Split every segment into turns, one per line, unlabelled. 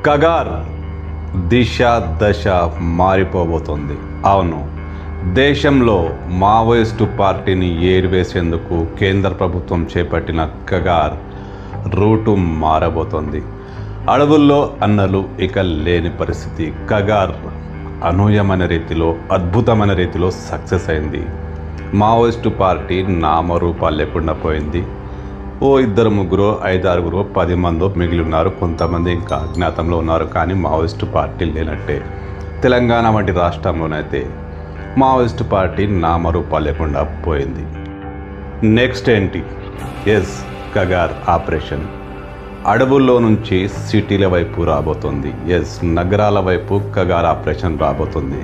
కగార్ దిశ దశ మారిపోబోతోంది. అవును, దేశంలో మావోయిస్టు పార్టీని ఏరివేసేందుకు కేంద్ర ప్రభుత్వం చేపట్టిన కగార్ రూటు మారబోతోంది. అడవుల్లో అన్నలు ఇక లేని పరిస్థితి. కగార్ అనూహ్యమైన రీతిలో, అద్భుతమైన రీతిలో సక్సెస్ అయింది. మావోయిస్టు పార్టీ నామరూపాలు లేకుండా పోయింది. ఓ 2-3, 5-6, 10 మందో మిగిలి ఉన్నారు. కొంతమంది ఇంకా అజ్ఞాతంలో ఉన్నారు. కానీ మావోయిస్టు పార్టీ లేనట్టే. తెలంగాణ వంటి రాష్ట్రంలోనైతే మావోయిస్టు పార్టీ నామరూపాలు లేకుండా పోయింది. నెక్స్ట్ ఏంటి? కగార్ ఆపరేషన్ అడవుల్లో నుంచి సిటీల వైపు రాబోతుంది. నగరాల వైపు కగార్ ఆపరేషన్ రాబోతుంది.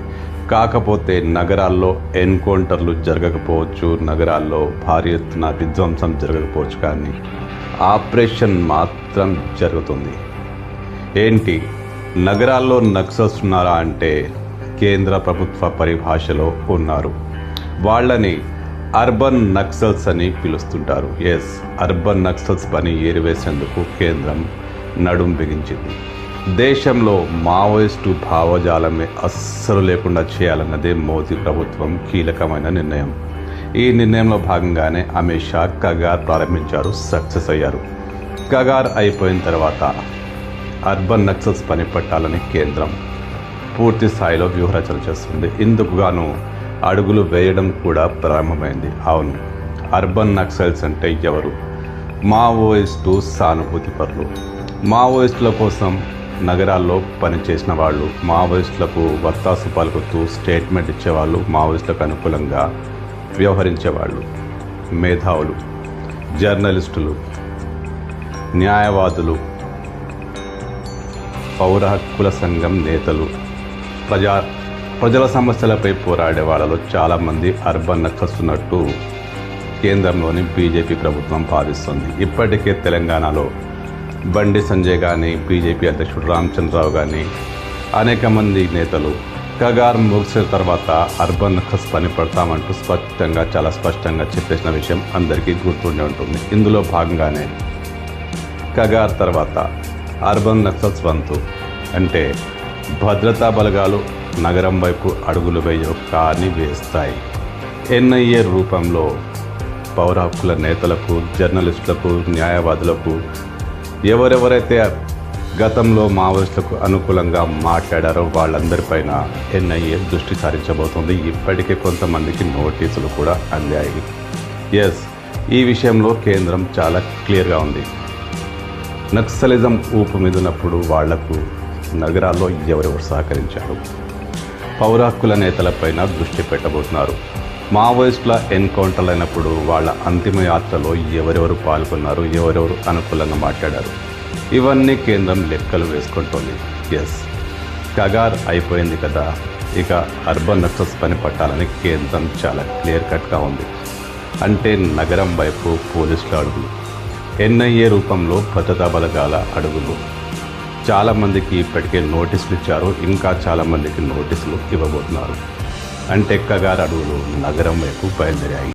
కాకపోతే నగరాల్లో ఎన్కౌంటర్లు జరగకపోవచ్చు, నగరాల్లో భారీ ఎత్తున విధ్వంసం జరగకపోవచ్చు, కానీ ఆపరేషన్ మాత్రం జరుగుతుంది. ఏంటి, నగరాల్లో నక్సల్స్ ఉన్నారా అంటే కేంద్ర ప్రభుత్వ పరిభాషలో ఉన్నారు. వాళ్ళని అర్బన్ నక్సల్స్ అని పిలుస్తుంటారు. అర్బన్ నక్సల్స్ పని ఏరివేసేందుకు కేంద్రం నడుం బిగించింది. దేశంలో మావోయిస్టు భావజాలమే అస్సలు లేకుండా చేయాలన్నదే మోదీ ప్రభుత్వం కీలకమైన నిర్ణయం. ఈ నిర్ణయంలో భాగంగానే అమిత్ షా కగార్ ప్రారంభించారు, సక్సెస్ అయ్యారు. కగార్ అయిపోయిన తర్వాత అర్బన్ నక్సల్స్ పని పట్టాలని కేంద్రం పూర్తి స్థాయిలో వ్యూహరచన చేస్తుంది. ఇందుకు గాను అడుగులు వేయడం కూడా ప్రారంభమైంది. అవును, అర్బన్ నక్సల్స్ అంటే ఎవరు? మావోయిస్టు సానుభూతి పరులు. మావోయిస్టుల కోసం నగరాల్లో పనిచేసిన వాళ్ళు, మావోయిస్టులకు వత్తాసు పలుకుతూ స్టేట్మెంట్ ఇచ్చేవాళ్ళు, మావోయిస్టులకు అనుకూలంగా వ్యవహరించేవాళ్ళు, మేధావులు, జర్నలిస్టులు, న్యాయవాదులు, పౌర హక్కుల సంఘం నేతలు, ప్రజల సమస్యలపై పోరాడే వాళ్ళలో చాలామంది అర్బన్ నక్సల్స్ ఉన్నట్టు కేంద్రంలోని బీజేపీ ప్రభుత్వం భావిస్తుంది. ఇప్పటికే తెలంగాణలో బండి సంజయ్ కానీ, బీజేపీ అధ్యక్షుడు రామచంద్రరావు కానీ, అనేక మంది నేతలు కగార్ ముగిసిన తర్వాత అర్బన్ నక్సల్స్ పని పడతామంటూ చాలా స్పష్టంగా చెప్పేసిన విషయం అందరికీ గుర్తుండే ఉంటుంది. ఇందులో భాగంగానే కగార్ తర్వాత అర్బన్ నక్సల్స్ వంతు అంటే భద్రతా బలగాలు నగరం వైపు అడుగులు వేయవు, కానీ వేస్తాయి. ఎన్ఐఏ రూపంలో పౌర హక్కుల నేతలకు, జర్నలిస్టులకు, న్యాయవాదులకు, ఎవరెవరైతే గతంలో మావోయిస్టులకు అనుకూలంగా మాట్లాడారో వాళ్ళందరిపైన ఎన్ఐఏ దృష్టి సారించబోతోంది. ఇప్పటికే కొంతమందికి నోటీసులు కూడా అందాయి. ఈ విషయంలో కేంద్రం చాలా క్లియర్గా ఉంది. నక్సలిజం ఊపు మీద ఉన్నప్పుడు వాళ్లకు నగరాల్లో ఎవరెవరు సహకరించారు, పౌర హక్కుల నేతలపైన దృష్టి పెట్టబోతున్నారు. మావోయిస్టుల ఎన్కౌంటర్లు అయినప్పుడు వాళ్ళ అంతిమ యాత్రలో ఎవరెవరు పాల్గొన్నారు, ఎవరెవరు అనుకూలంగా మాట్లాడారు, ఇవన్నీ కేంద్రం లెక్కలు వేసుకుంటోంది. కగార్ అయిపోయింది కదా, ఇక అర్బన్ నక్సల్స్ పని పట్టాలని కేంద్రం చాలా క్లియర్ కట్గా ఉంది. అంటే నగరం వైపు పోలీసుల అడుగులు, ఎన్ఐఏ రూపంలో భద్రతా బలగాల అడుగులు. చాలామందికి ఇప్పటికే నోటీసులు ఇచ్చారు, ఇంకా చాలామందికి నోటీసులు ఇవ్వబోతున్నారు. అంటే కగార్ అడుగులు నగరం వైపు బయలుదేరాయి.